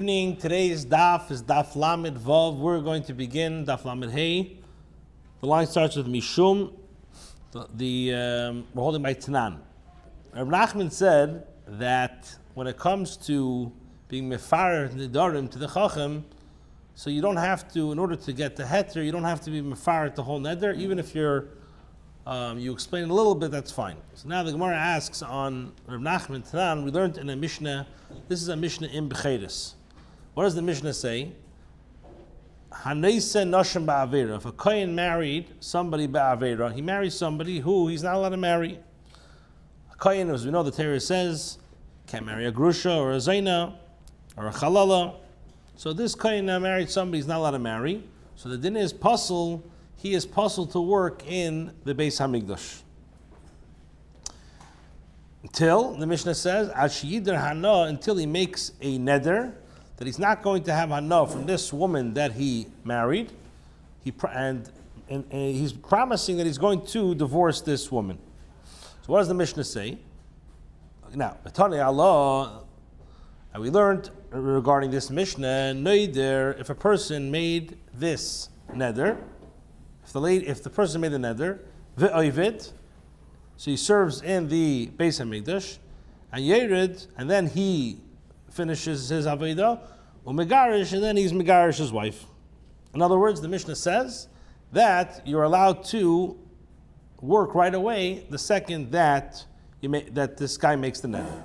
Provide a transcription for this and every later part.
Evening. Today's daf is daf lamed vav. We're going to begin daf lamed hey. The line starts with mishum. We're holding by tanan. Rabbi Nachman said that when it comes to being mefarer nidarim to the chacham, so you don't have to, in order to get the heter, you don't have to be mefarer the whole neder. Even if you're you explain it a little bit, that's fine. So now the Gemara asks on Rabbi Nachman tanan. We learned in a Mishnah. This is a Mishnah in Becheres. What does the Mishnah say? Hanese noshim ba'avera. If a kohen married somebody ba'avera, he marries somebody who he's not allowed to marry. A kohen, as we know, the Torah says, can't marry a grusha or a zaina or a chalala. So this kohen now married somebody he's not allowed to marry. So the din is puzzle. He is puzzled to work in the Beis Hamikdash. Until, the Mishnah says, until he makes a neder, that he's not going to have hana from this woman that he married, and he's promising that he's going to divorce this woman. So what does the Mishnah say? Now, Allah, and we learned regarding this Mishnah, neder, if a person made this neder, if the person made the neder, v'oivit, so he serves in the Beis Hamikdash, and yerid, and then he finishes his avodah, umegarish, and then he's megarish his wife. In other words, the Mishnah says that you're allowed to work right away the second that that this guy makes the neder,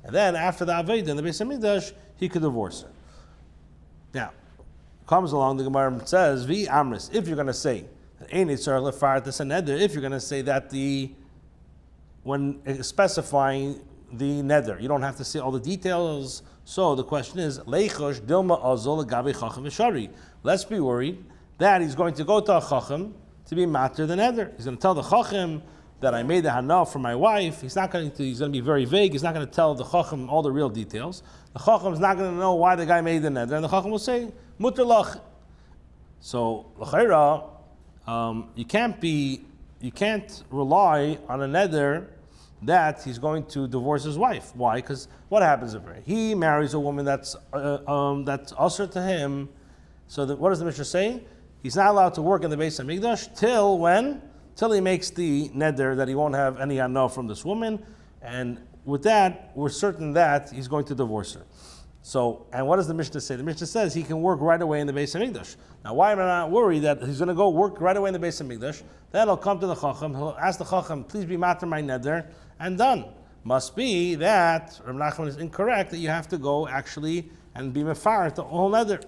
and then after the avodah in the Beis Hamikdash, he could divorce her. Now, comes along the Gemara and says, "Vi amris." If you're going to say that ein itzar lefar this neder, if you're going to say that when specifying the neder, you don't have to say all the details. So the question is, Leichosh Dilma Azol Gabi Chacham V'Shari. Let's be worried that he's going to go to a Chacham to be matter the neder. He's going to tell the Chacham that I made the hana for my wife. He's going to be very vague. He's not going to tell the Chacham all the real details. The Chacham is not going to know why the guy made the neder, and the Chacham will say Mutter Lach. So l'chayra, you can't rely on a neder that he's going to divorce his wife. Why? Because what happens if he marries a woman that's usher to him? So what does the Mishnah say? He's not allowed to work in the Beis Hamikdash till when? Till he makes the neder that he won't have any hana from this woman, and with that, we're certain that he's going to divorce her. So, and what does the Mishnah say? The Mishnah says he can work right away in the Beis Hamikdash. Now, why am I not worried that he's going to go work right away in the Beis Hamikdash? Then he'll come to the Chacham, he'll ask the Chacham, please be matter my neder, and done. Must be that Rabbi Nachman is incorrect, that you have to go actually and be mefarer the whole neder.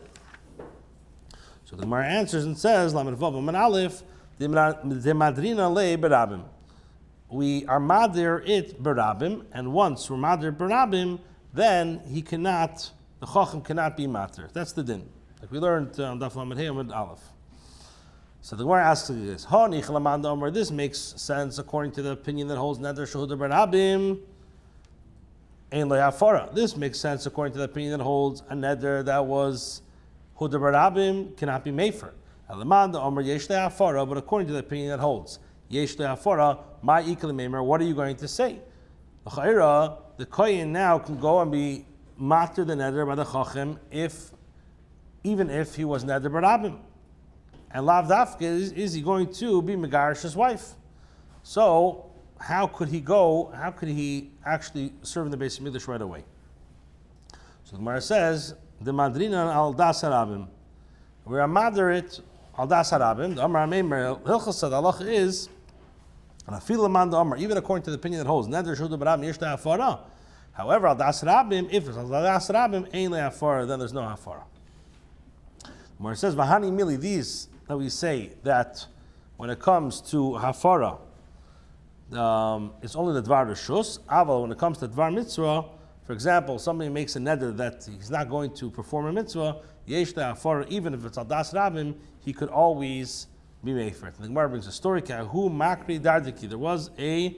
So the Gemara answers and says, Lamed Vav Amen Aleph, the madrina le berabim. We are madir it berabim, and once we're madir berabim, then the Chacham cannot be matir. That's the din. Like we learned on Daf Lamed Hey Amud Aleph. So the Gemara asks this: this makes sense according to the opinion that holds neder shehuda berabim ein le'afara. This makes sense according to the opinion that holds a neder that was huda berabim cannot be mefer. But according to the opinion that holds yesh le'afara, my ikal memer, what are you going to say? The kohen now can go and be matir the neder by the chacham even if he was neder berabim, and lav dafke is he going to be megarish his wife? So how could he actually serve in the Beis Hamikdash right away? So the Gemara says the madrina al das harabim. We are moderate al das harabim. The Amar Meimer Hilchas Halach is. Even according to the opinion that holds neder shuda berabim yesh le'afara. However, al das rabim, if it's al das rabim, ein le'afara, then there's no hafara. Where it says v'hani mili, these that we say that when it comes to hafara, it's only the dvar rishus. Aval, when it comes to dvar mitzvah, for example, somebody makes a neder that he's not going to perform a mitzvah, yesh le'afara, even if it's al das rabim, he could always be mefer. The Gemara brings a story. Who makri dardiki? There was a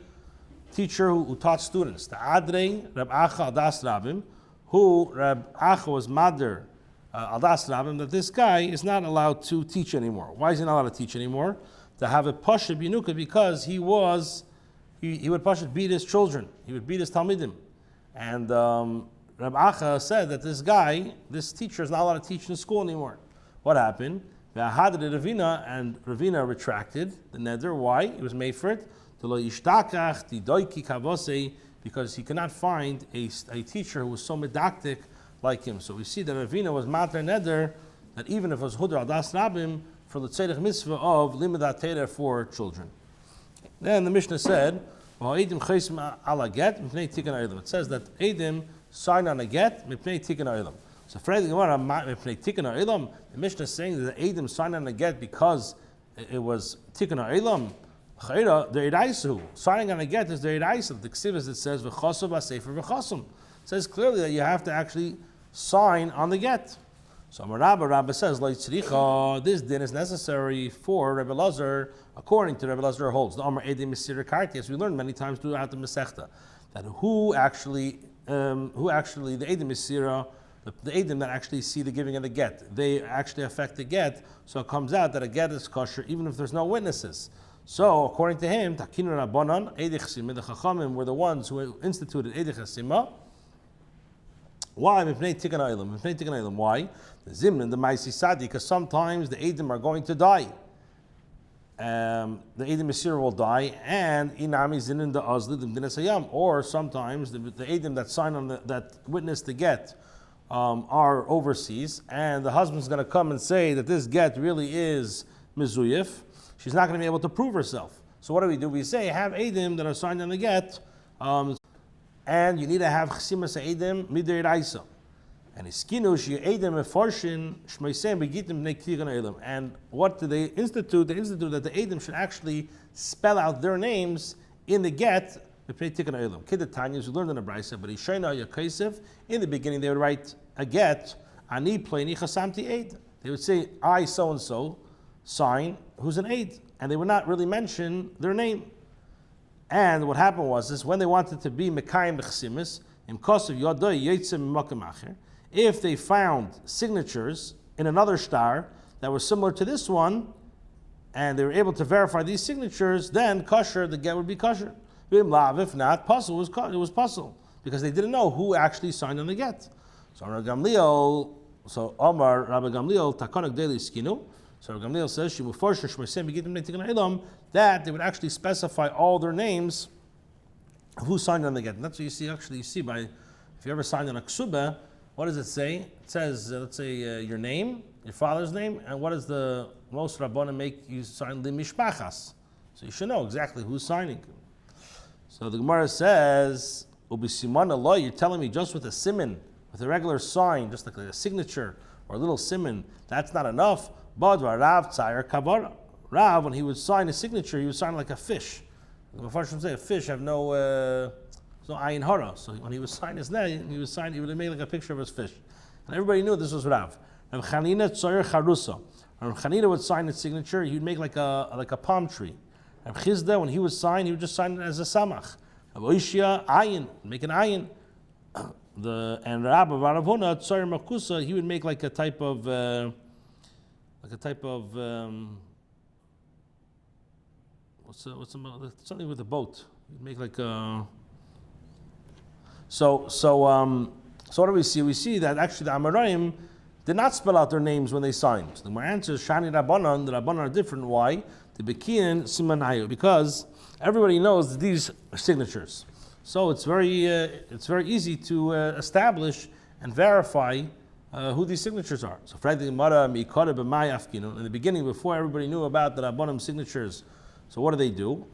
teacher who taught students. The Adrei Reb Acha al das rabim, who Reb Acha was mader al das rabim, that this guy is not allowed to teach anymore. Why is he not allowed to teach anymore? To have a pasha binuka, because he would pasha beat his children. He would beat his talmidim, and Rabbi Acha said that this teacher is not allowed to teach in school anymore. What happened? Ravina, and Ravina retracted the neder. Why? It was made for it. Because he could not find a teacher who was so medactic like him. So we see that Ravina was mater neder, that even if it was Hudra Adas Rabim, for the tzedek mitzvah of limudat Torah for children. Then the Mishnah said, it says that Edim sign on a get, mipnei tikkun ha'olam. So for the Gemara, mipnei tikkun ha'olam, the Mishnah is saying that Edim signed on a get because it was tikkun ha'olam. The Eidaisu, signing on a get is the Eidaisu. The Ksivas, it says, v'chosav ha'sefer v'chosum. It says clearly that you have to actually sign on the get. So Rabba says, this din is necessary for Rebbe Lazar, according to Rebbe Lazar holds. The Amar Edim Misira Karti, as we learned many times throughout the Masechta, that who actually the Edim Misira, the Edim that actually see the giving of the get, they actually affect the get. So it comes out that a get is kosher even if there's no witnesses. So according to him, Takinu Rabbanan, Eidich Chasima, the Chachamim were the ones who instituted Eidich Chasima. Why? Why? The Zimnan, the Maisi Sadi, because sometimes the Edim are going to die. The Edim Mesir will die, and Inami Zinin the Azli the Dinas Hayam. Or sometimes the Edim that sign on that witness the get are overseas, and the husband's going to come and say that this get really is Mizuyif. She's not going to be able to prove herself. So what do? We say have Edim that are signed on the get. And you need to have chesimas ha'edim midei raisa. And iskinu she'edim eforshin shmeisem begitim b'nei tikkun ha'olam. And what do they institute? They institute that the edim should actually spell out their names in the get b'nei tikkun ha'olam. Kedatanya, as we learned in the brisa, but ishayna yakosef. In the beginning, they would write a get ani pleini chasamti eid. They would say I so and so sign who's an eid, and they would not really mention their name. And what happened was this: when they wanted to be mekayim b'chesimis, im kosev yodoi yitzim makom acher, if they found signatures in another star that were similar to this one, and they were able to verify these signatures, then kosher, the get would be kosher. If not, puzzle it was puzzle because they didn't know who actually signed on the get. So Rabbi Gamliel, Rabbi Gamliel takonik deli skinu. So Rabbi Gamliel says that they would actually specify all their names of who signed on the get. And that's what you see. Actually, you see by if you ever signed on a ksuba, what does it say? It says, let's say your name, your father's name, and what does the most Rabbanim make you sign the mishpachas? So you should know exactly who's signing. So the Gemara says, "Ubisimana law." You're telling me just with a siman, with a regular sign, just like a signature or a little siman, that's not enough. But Rav Tzayir Kabara. Rav, when he would sign a signature, he would sign like a fish. The Mepharshim say a fish have no ayin hara. So when he would sign his name, he would make like a picture of his fish. And everybody knew this was Rav. Rav Chanina Tzayir Charusa. Rav Chanina would sign his signature, he would make like a palm tree. Rav Chizda, when he would sign, he would just sign it as a samach. Rav Oishia, ayin, make an ayin. And Rabbi Baravona Tzayir Makusa, he would make like a type of something with a boat. You'd make like a. So what do we see? We see that actually the Amoraim did not spell out their names when they signed. So my answer is Shani Rabbanan. The Rabbanan are different. Why? The Bekian Simanayu, because everybody knows these signatures. So it's very easy to establish and verify who these signatures are. So in the beginning, before everybody knew about the Rabbanim signatures, so what do?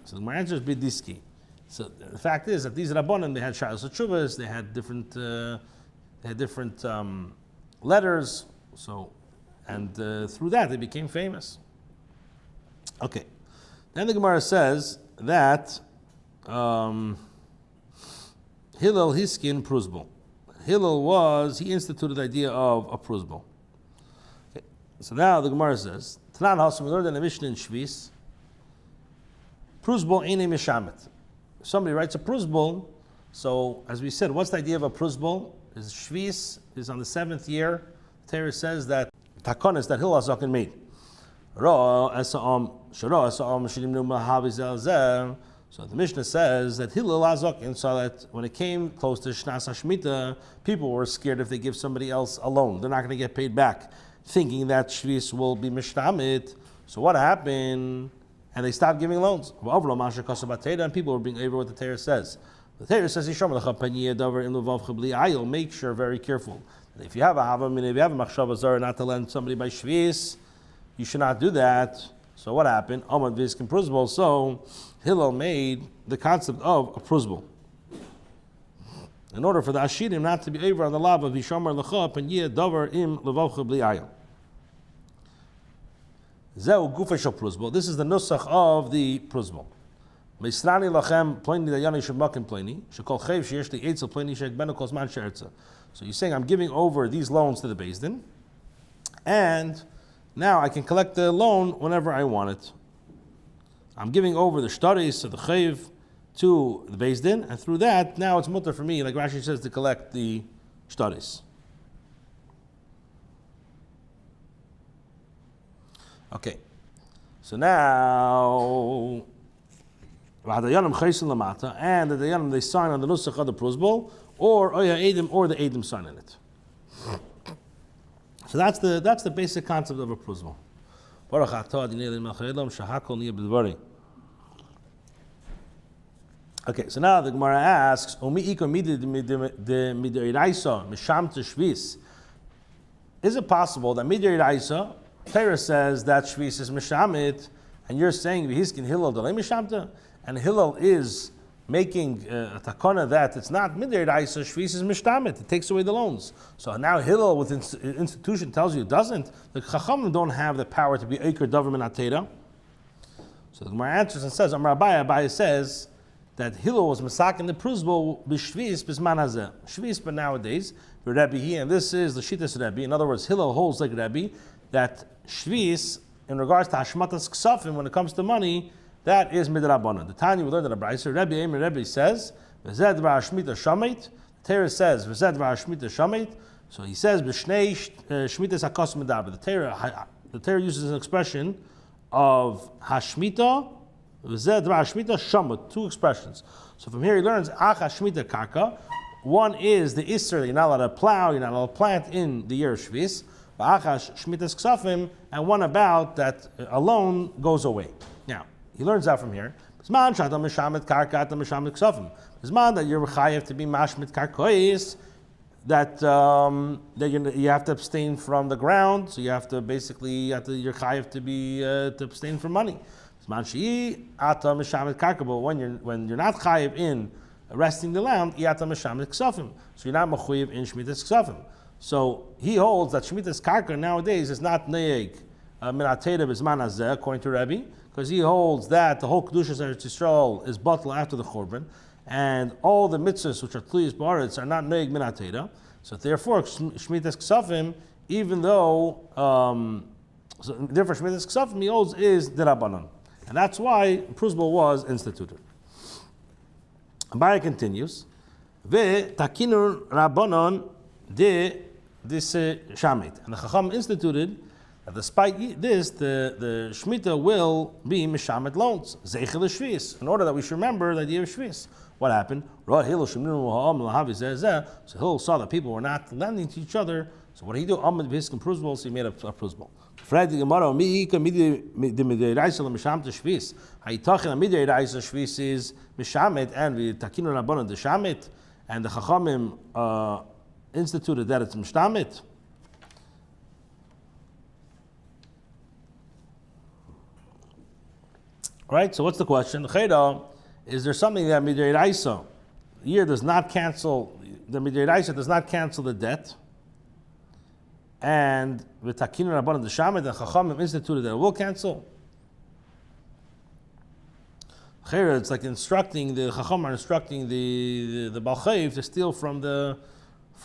So my answer is Bidiski. So the fact is that these Rabbanim, they had Shalos Chuvas, they had different letters, so and through that they became famous. Okay. Then the Gemara says that Hillel Hiskin Pruzbul. Hillel he instituted the idea of a Pruzbul. Okay. So now the Gemara says, Tanan Hasim, we learned in the Mishnah in Shvis, Pruzbul Eine Mishamet. If somebody writes a Pruzbul, so as we said, what's the idea of a Pruzbul? Is Shvis is on the 7th year. The Torah says that Takonis that Hillel made. So the Mishnah says that Hillel Azokin saw that when it came close to Shnas HaShemitah, people were scared if they give somebody else a loan, they're not going to get paid back, thinking that Shvis will be Mishtamit. So what happened? And they stopped giving loans. And people were being over what the Torah says. The Torah says, make sure, very careful. And if you have a Hava, if you have a Machshava Zara not to lend somebody by Shvis, you should not do that. So what happened? So Hillel made the concept of a pruzbul. In order for the Ashirim not to be over on the lav of Yishamar Lecha Panyeh Davar Im Levavcha Bli Ayil. Zeu Gufa Shel Pruzbul. This is the nusach of the pruzbul. Meisrani Lachem Pleni Dayani Shemakim Pleni Shekol Chev Sheyesh Li Eitzel Pleni Shek Beno Kol Zman She'ertza. So you're saying I'm giving over these loans to the Beis Din, and now I can collect the loan whenever I want it. I'm giving over the shtaris to the Chev to the Beis Din, and through that, now it's mutter for me, like Rashi says, to collect the shtaris. Okay, so now, and the Dayanim, they sign on the nusach of the pruzbul, or Oya Edim, or the Edim sign in it. So that's the basic concept of a pruzbul. Okay, so now the Gemara asks, is it possible that midiraisa, Torah says that Shvis is Mishamit, and you're saying V'hiskin Hillel Dalei Mishamta, and Hillel is making a takana that it's not midiraisa, Shvis is Mishtamit, it takes away the loans. So now Hillel with institution tells you it doesn't. The Chachamim don't have the power to be Eiker Davar Min HaTeira. So the Gemara answers and says, Amar Abaye says that Hillel was masak in the pruzbul b'shvis b'zman hazeh. Shvis, but nowadays, the Rebbe here, and this is the Shittas Rebbe. In other words, Hillel holds like Rebbe that shvis, in regards to hashmatas ksafim, when it comes to money, that is midrabanan. The Tanya we learned in the Brayser. Rebbe says, "V'zed v'ashmita shamit." The Torah says, "V'zed v'ashmita shamit." So he says, "B'shnei shmitas hakos medaber." The Torah uses an expression of hashmita. Two expressions. So from here he learns ach hashmita karka. One is the isser that you're not allowed to plow, you're not allowed to plant in the year of Shvis. And one about that a loan goes away. Now he learns that from here. Zman that you're chayav to be mashmit karkois, that you have to abstain from the ground. So you have to basically you're chayav to be to abstain from money. But when you're not chayiv in resting the land, so you're not mechuyev in shmitas ksafim. So he holds that shmitas karka nowadays is not neig min hatera b'zman hazeh, according to Rebbe, because he holds that the whole kedushas Eretz Yisrael is bottled after the korban, and all the mitzvahs which are tluyos ba'aretz are not neig min hatera. So therefore, shmitas ksafim, even though therefore shmitas ksafim he holds is derabanan. And that's why pruzbul was instituted. Abaye continues, Ve takinur rabbanon de this shamit. And the Chacham instituted that despite this, the Shemitah will be mishamit loans. Zeichel shvis. In order that we should remember the idea of shvis. What happened? So Hillel saw that people were not lending to each other. So what did he do? So he made a pruzbul. Frag the Gemara, shvis is mishamet, and we takinu rabbanon the shamet, and the Chachamim instituted that it's mishtamet. Right. So what's the question? Is there something that midiraisa the year does not cancel? The midiraisa does not cancel the debt. And with Takin Rabbanan the Shamet, the Chachamim instituted that it will cancel. It's like instructing the Chacham are instructing the Balchayv to steal from the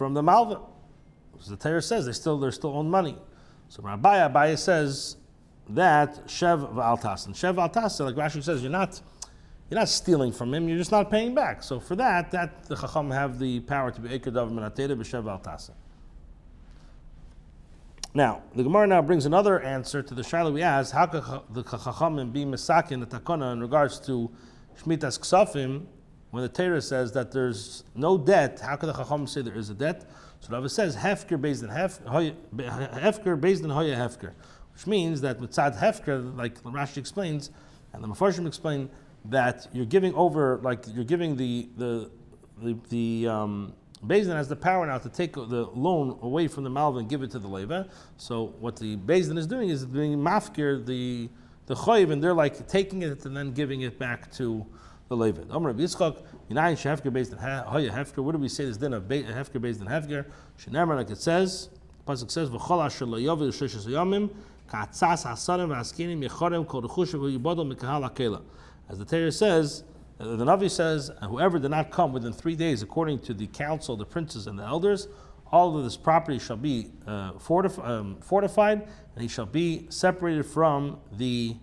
Malva. So the Torah says they still own money. So Abaye says that Shev v'altas, and Shev v'altas, like Rashi says, you're not stealing from him, you're just not paying back. So for that the Chacham have the power to be Ekadav min hatera b'Shev v'altas. Now, the Gemara now brings another answer to the shaila we asked: how could the Chachamim be misakin the takana in regards to Shmitas Ksafim, when the Torah says that there's no debt, how could the Chacham say there is a debt? So Rava says, Hefker Bezdin Hoya Hefker, which means that Mitzad Hefker, like Rashi explains, and the Mefarshim explain, that you're giving over, like you're giving the Bezdin has the power now to take the loan away from the Malva and give it to the Leva. So what the Bezdin is doing is being mafkir the Choyv, and they're like taking it and then giving it back to the Leva. What do we say this din of Hefker Bezdin Hefker? Shenemar, like it says, the pasuk says, V'chol asher lo yovel sheshes yomim ka'atzas hasarim v'askinim yechorem kol rechushav v'yibodol mikahal hakela. As the Torah says, the Navi says, whoever did not come within 3 days, according to the council, the princes, and the elders, all of this property shall be fortified, and he shall be separated from the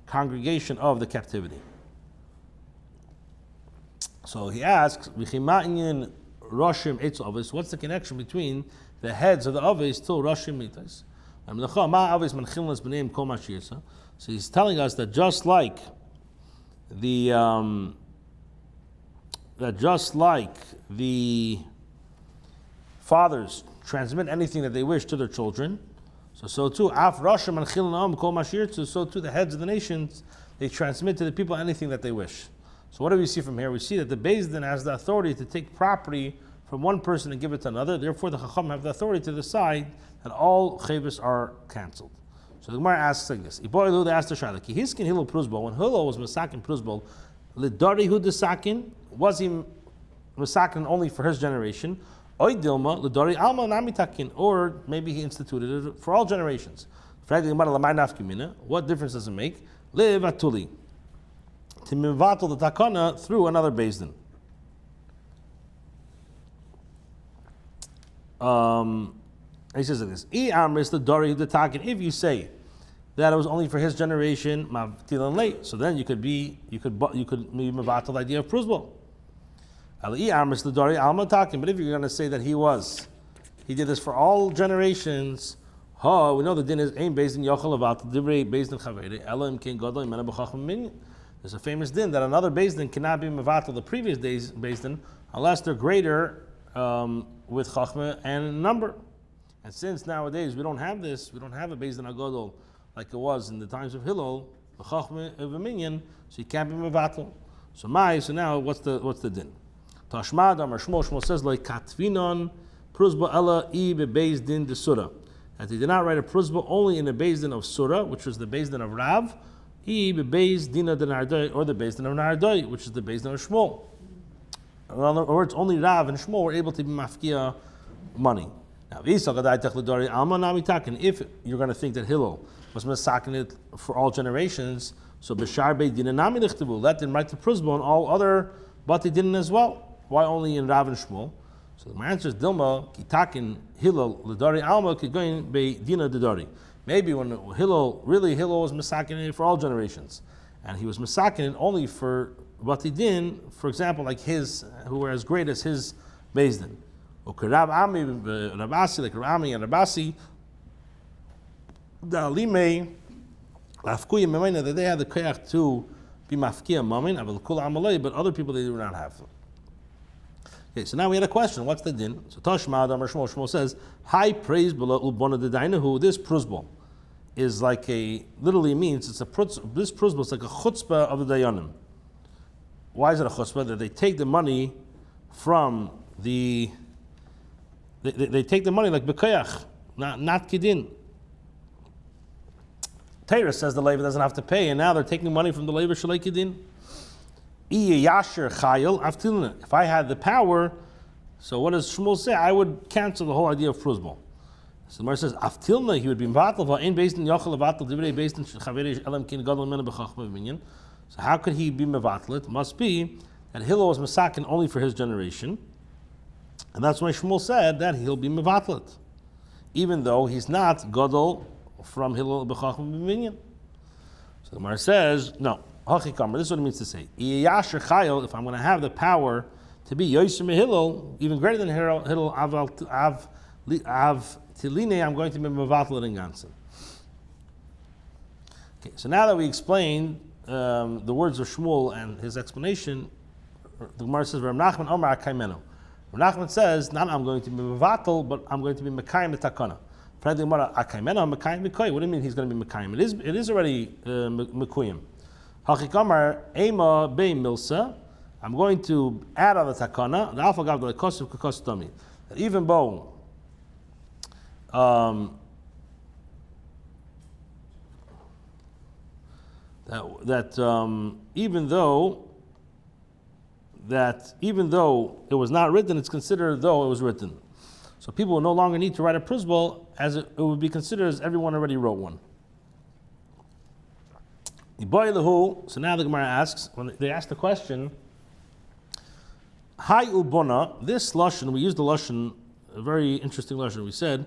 congregation of the captivity. So he asks, what's the connection between the heads of the Aves to Roshim Mitais? So he's telling us that just like the fathers transmit anything that they wish to their children, so too the heads of the nations, they transmit to the people anything that they wish. So what do we see from here? We see that the Beis Din has the authority to take property from one person and give it to another. Therefore, the Chacham have the authority to decide that all chayvus are cancelled. So the Gemara asks like this: Iboilu, they asked the Shaila, Ki hiskin Hillel Pruzbol, when Hillel was masakin Pruzbol, lidari hu desakin, was he masakin only for his generation? Oy dilma lidari alma namitakin, or maybe he instituted it for all generations. What difference does it make? Live atuli, to mivatul the takana through another Beis Din. He says like this: if you say that it was only for his generation, late, so then you could maybe mevatel the idea of pruzbol. But if you're going to say that he did this for all generations, we know the din is aim based in yochel about divrei based in chaveri elam king gadol imena b'chacham minyan. There's a famous din that another Beis Din cannot be mevatel the previous day's Beis Din unless they're greater with chachma and number. And since nowadays we don't have this, we don't have a Beis Din Agadol like it was in the times of Hillel, the chachma of a minyan, so you can't be mevatel. So now what's the din? Tashmad Amar Shmuel says like katvinon pruzba ella I be Beis Din de surah, that he did not write a pruzba only in the Beis Din of surah, which was the Beis Din of Rav, I be Beis Din de Nardai, or the Beis Din of Nardai, which is the Beis Din of Shmuel. In other words, only Rav and Shmuel were able to be mafkia money. Now, if you're going to think that Hillel was masakin it for all generations, so b'shar beit din nami lichtavu, let them write the pruzba on all other, but they didn't as well. Why only in Rav and Shmuel? So my answer is Dilma kitakin Hillel l'dari alma kigoyin be dina d'dari. Maybe when Hillel was masakin it for all generations, and he was masakin it only for what he did, for example, like his who were as great as his Beis Din. Rav Ami, Rabasi, like Rav Ami and Rabasi, the Alime, Lafkuya Memena, that they had the koyach to be mafkia mamin, Aval Kul Amalei, but other people they do not have. Okay, so now we had a question. What's the din? So Tashma Adam Shmuel says, high praise below Ulbona de Dainahu, this pruzbol is like literally means this pruzbol is like a chutzpah of the Dayanim. Why is it a chutzpah? That they take the money from they take the money like b'koyach, not kidin. Torah says the Levi doesn't have to pay, and now they're taking money from the Levi shalei kidin. If I had the power, so what does Shmuel say? I would cancel the whole idea of pruzbol. So the Gemara says, Aftilna, he would be mevatel, ain't based in yochel levatel divrei based in chaveri elam kin gadol mena b'chachma v'minyan. So how could he be mevatel? It must be that Hillel was masakin only for his generation. And that's why Shmuel said that he'll be mevatlet, even though he's not gadol from Hillel b'chacham b'minyan. So the Gemara says, no, hachikamer. This is what it means to say. If I'm going to have the power to be yoyser Hillel, even greater than Hillel, av tiline, I'm going to be mevatlet in ganzen. Okay, so now that we explained the words of Shmuel and his explanation, the Gemara says, Rav Nachman Omar Akaimenu. Rav Nachman says, not I'm going to be mevatel, but I'm going to be mekayim the takana. What do you mean he's going to be mekayim? It is already mekuyim. Hachikamar ema bei milsa. I'm going to add on the takana the alpha gav the kosev kakostami. Even though even though it was not written, it's considered as though it was written. So people will no longer need to write a prusbul, as it would be considered as everyone already wrote one. So now the Gemara asks, when they ask the question, Hi Ubona, this lashon, we used the lashon, a very interesting lashon. We said,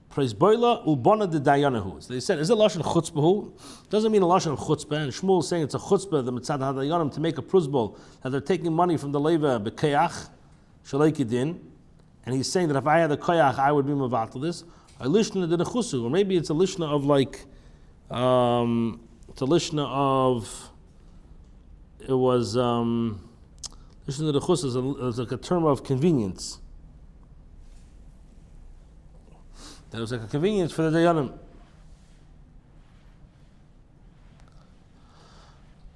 Praise Boila Ubona de Dayanahu. So they said, is it lashon chutzpahu? Doesn't mean a lashon of chutzpah. And Shmuel is saying it's a chutzpah, the mitzad hadayanim, to make a prusbul, that they're taking money from the leva b'keach shalei Gittin. And he's saying that if I had the koyach, I would be mevatel this. A lishna de nechusu, or maybe it's a lishna of like, it's a lishna of, it was, lishna de nechusu is like a term of convenience. That was like a convenience for the dayanim.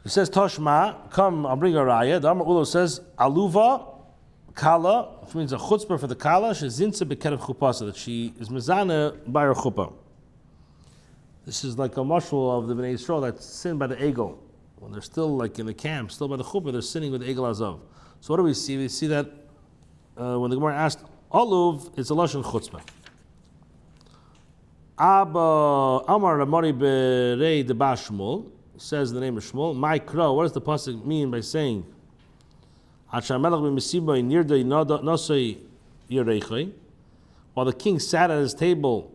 He says, Toshma, come, I'll bring a raya. The Amar Ulo says, Aluva, Kala, which means a chutzpah for the Kala, shezinsa bekerev chupasa, that she is mezana by her chuppah. This is like a mashal of the Bnei Yisrael that's sinned by the egel. When they're still like in the camp, still by the chuppah, they're sinning with the egel azav. So what do we see? We see that when the Gemara asked, Aluv, it's a lashon chutzpah. Abba Amar Ramari Berei de Bashmul says the name of Shmuel. My crow. What does the pasuk mean by saying? While the king sat at his table,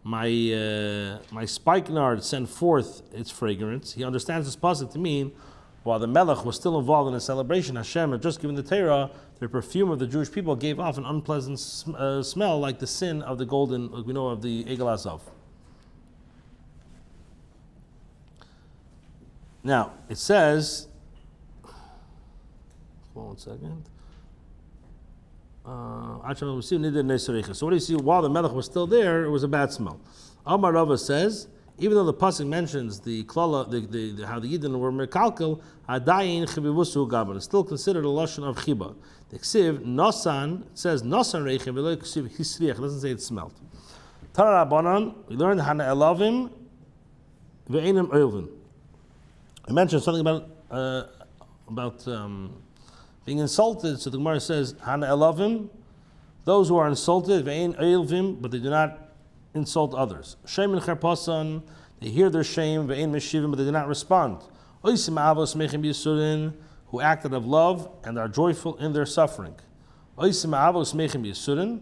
my spikenard sent forth its fragrance. He understands this pasuk to mean while the melech was still involved in a celebration, Hashem had just given the Torah. The perfume of the Jewish people gave off an unpleasant smell, like the sin of the golden, like we know of the Egel Azav. Now it says, one second. So what do you see? While the melech was still there, it was a bad smell. Amar Rava says, even though the pasuk mentions the klala, how the Yidden were mekalkel, adayin chivivusu gaban, it's still considered a lashon of chiba. The ksiv nosan, it says nosan reichem, v'lo ksiv hisriach, it doesn't say it smelled. Tana Rabbanan, we learned hana elavim ve'enim oilvin. I mentioned something about being insulted. So the Gemara says hana elavim, those who are insulted ve'ein oilvim, but they do not insult others. Shame and cherpasan, they hear their shame, ve'ein meshivim, but they do not respond. Oisim avos mechim yisurin, who act out of love and are joyful in their suffering. Oisim avos mechim yisurin,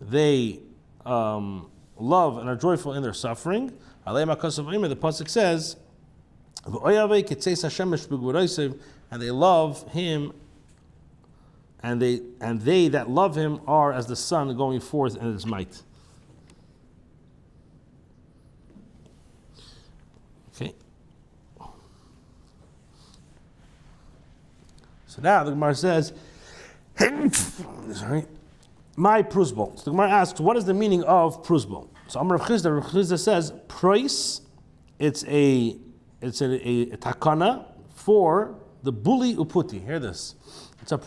they love and are joyful in their suffering. Alei makasav imer, the pasuk says, v'oyavei ketzeis Hashem meshbugvuraysev, and they love him, and they that love him are as the sun going forth in its might. Okay. So now the Gemara says, sorry, my prusbul. So the Gemara asks, what is the meaning of prusbul? So Amar Rav Chizda says, price, it's a takana for the buli uputi. Hear this. It's a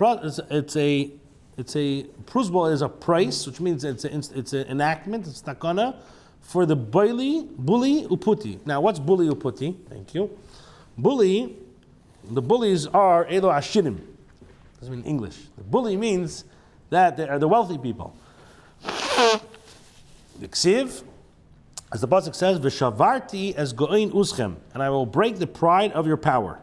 prusbul is a price, which means it's an enactment, it's takana for the buli uputi. Now, what's buli uputi? Thank you. Buli, the bullies are elo ashirim. Doesn't mean English. The buli means that they are the wealthy people. The ksiv, as the pasuk says, v'shavarti as go'in uschem, and I will break the pride of your power.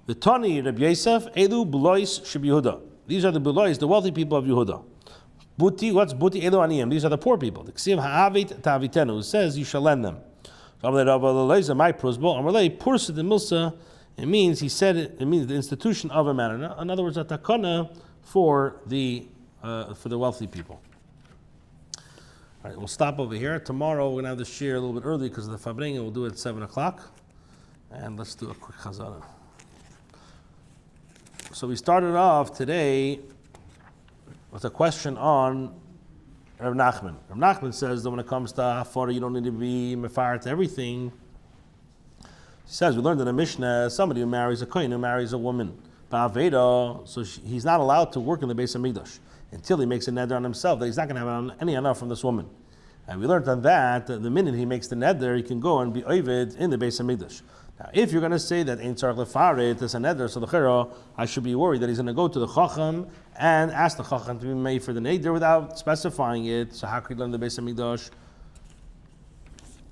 The Tani Rabbi Yosef, elu bulois sheb Yehuda. These are the bulois, the wealthy people of Yehuda. Buti, what's buti? Elu aniyim. These are the poor people. The ksiv ha'avit ta'avitenu, who says you shall lend them. My prusbul, Amalei pursa de milsa. It means he said it means the institution of a man. In other words, a takana for the wealthy people. All right, we'll stop over here. Tomorrow we're going to have the shir a little bit early because of the Fabrenga. We'll do it at 7:00. And let's do a quick chazara. So we started off today with a question on Rav Nachman. Rav Nachman says that when it comes to hafara, you don't need to be mefarad to everything. He says, we learned in the Mishnah, somebody who marries a kohen, who marries a woman, ba'aveda, so he's not allowed to work in the Beis HaMikdash until he makes a neder on himself that he's not going to have any enough from this woman. And we learned on that the minute he makes the neder, he can go and be oived in the Beis HaMikdash. Now, if you're going to say that ein tzarich lefaret is a neder, so the chira, I should be worried that he's going to go to the chacham and ask the chacham to be made for the neder without specifying it. So how could he learn the Beis HaMikdash?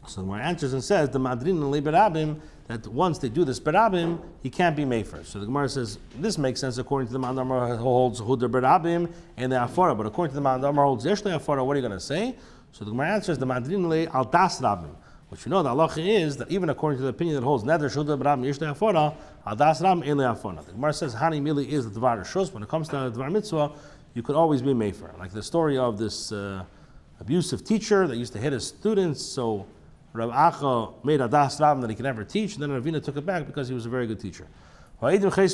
So the Gemara answers and says the madrin and leberabim, that once they do this berabim, he can't be made first. So the Gemara says this makes sense according to the Mandamar who holds huder berabim and the afara, but according to the Mandamar holds yeshle afara, what are you going to say? So the Gemara answers the madrin le al das rabim, which you know the halacha is that even according to the opinion that holds neder huder berabim yeshle afara, al das rabim in le afara. The Gemara says hani mili is the dvar shus. When it comes to dvar mitzvah, you could always be made for. Like the story of this abusive teacher that used to hit his students. So Rav Acha made a das rabim that he could never teach, and then Ravina took it back because he was a very good teacher. The Gemara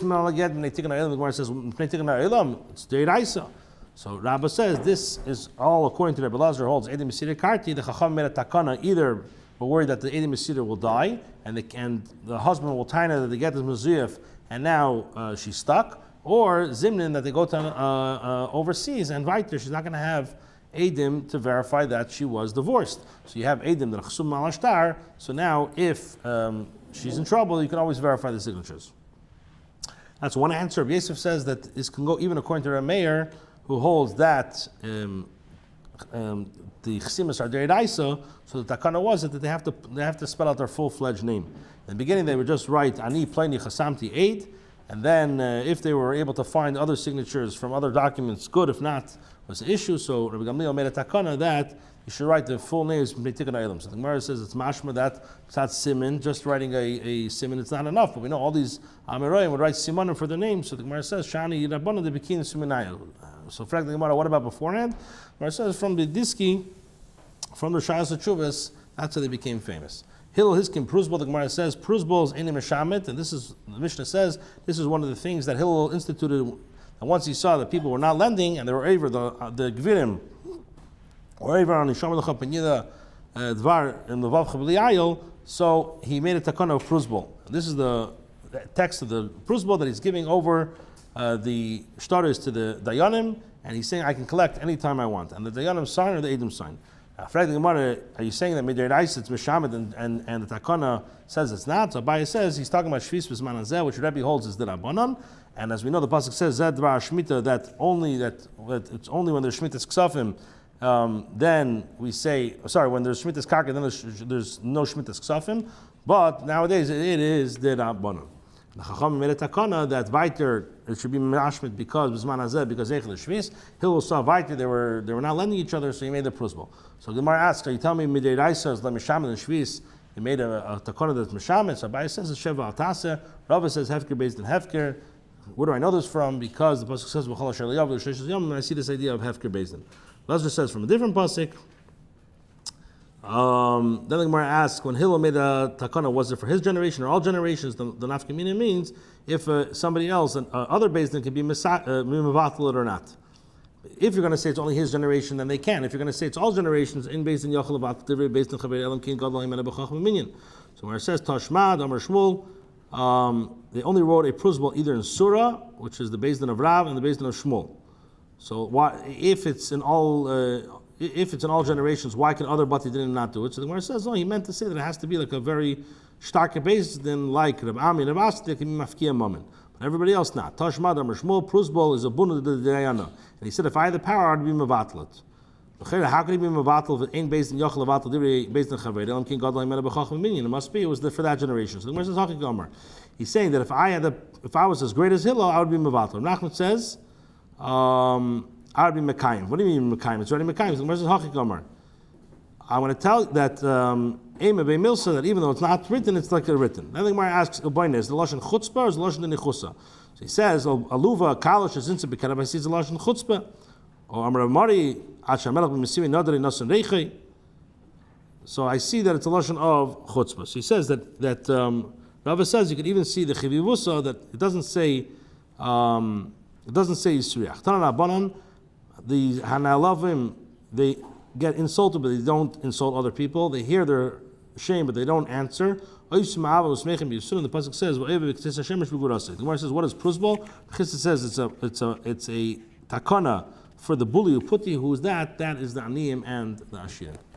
says it's deiraisa. So Rabbi says this is all according to Rabbi Lazar holds Edim Mesira Karti. The Chacham made a takana, either we're worried that the Edim Mesira will die, and the husband will tie her that they get this mezuyif, and now she's stuck, or Zimnin that they go to overseas and invite her. She's not going to have Edim to verify that she was divorced. So you have Edim that chsum malashtar. So now, if she's in trouble, you can always verify the signatures. That's one answer. Rabbi Yosef says that this can go even according to a mayor who holds that the chesimus are deraisa. So the takana was that they have to spell out their full-fledged name. In the beginning, they would just write ani pleni chasamti 8, and then if they were able to find other signatures from other documents, good. If not, was the issue. So Rabbi Gamliel made a takana that you should write the full names from Bnei Tikkunei Olam. So the Gemara says it's mashma that it's not siman, just writing a siman, it's not enough. But we know all these Amoraim would write simanim for their names. So the Gemara says shani yirabana de bikin simanayil. So frankly, the Gemara, what about beforehand? The Gemara says from the Diski, from the Shayas Chuvas, that's how they became famous. Hillel Hiskim Pruzbol, the Gemara says Pruzbol is enim meshamet, and this is the Mishnah says this is one of the things that Hillel instituted. And once he saw that people were not lending and they were over the gvirim, or over on Yisham Lecha Penida Dvar in the Vav Chabli, so he made a takana of Pruzbol. This is the text of the Pruzbol that he's giving over the starters to the Dayanim, and he's saying I can collect anytime I want. And the Dayanim sign or the Edom sign. Afraid the Gemara, are you saying that Midiraisa it's Mishamed and the Takana says it's not? So Abaye says he's talking about Shvis Bisman Azeh, which Rebbe holds is Dirabanan. And as we know, the pasuk says Zed Dvar Shmita that it's only when there's Shmitas Ksafim, then we say when there's Shmitas Karka, then there's no Shmitas Ksafim. But nowadays it is Dirabanan. The Chacham made a takana that weiter it should be mashmit because Bisman Azeh because Eichel Shvis. Hillel saw weiter they were not lending each other, so he made the prusbal. So the Gemara asks, are you telling me Midei Raisa is Lemisham and Shvis? He made a takana that's Mishamet. So Abaye says it's Sheva Altase. Rava says Hefker based in Hefker. Where do I know this from? Because the pasuk says V'chol Asher Liyav L'Sheish Yom, and I see this idea of Hefker based in. Lazar says from a different pasuk. Then the Gemara asks, when Hillel made a takana, was it for his generation or all generations? The nafkamina means if somebody else, other Beis Din can be mivatal or not. If you're going to say it's only his generation, then they can. If you're going to say it's all generations, in Beis Din yachal avat divrei Beis Din chaver elam kin gadol himena b'chacham minyan. So where it says Tashmad Amar Shmuel, they only wrote a pruzbal either in Surah, which is the Beis Din of Rav, and the Beis Din of Shmuel. So if it's in all generations, why can other Bati Dinim not do it? So the Gemara says, he meant to say that it has to be like a very stark Beis Din, like Reb Ami and Reb Asi, they can be mafkiya moment. But everybody else not. Tashmad Amar Shmuel, Pruzbal is a bunu de Dayana. And he said, if I had the power, I'd be mevatlet. How could he be mevatel if it ain't based in Yochel Avatel Divrei based in Chaver? Elam King Gadol Himena B'chacham Minyan. It must be. It was for that generation. So the Gemara says Haki Gomer. He's saying that if I was as great as Hillel, I would be mevatel. Nachman says, I would be Mekayim. What do you mean Mekayim? It's already Mekayim. So the Gemara says Haki Gomer. I want to tell that Ema Bei Milsa that even though it's not written, it's like a written. Then the Gemara asks, is the lashon chutzpah or is the lashon nichusa? So he says, aluva kalish is insa b'karav. He sees the lashon chutzpah. Or Amar Mari Achamelach b'misimi nadari nasan reichei. So I see that it's a lashon of chutzpah. So he says that Rava says you could even see the chivivusa that it doesn't say yisriach. Tanan Rabbanan, the hanalavim, they get insulted, but they don't insult other people. They hear their shame, but they don't answer. The pasuk says, the Gemara says, what is pruzbal? It says it's a takana for the bully who put you. Who is that? That is the aniyim and the ashir.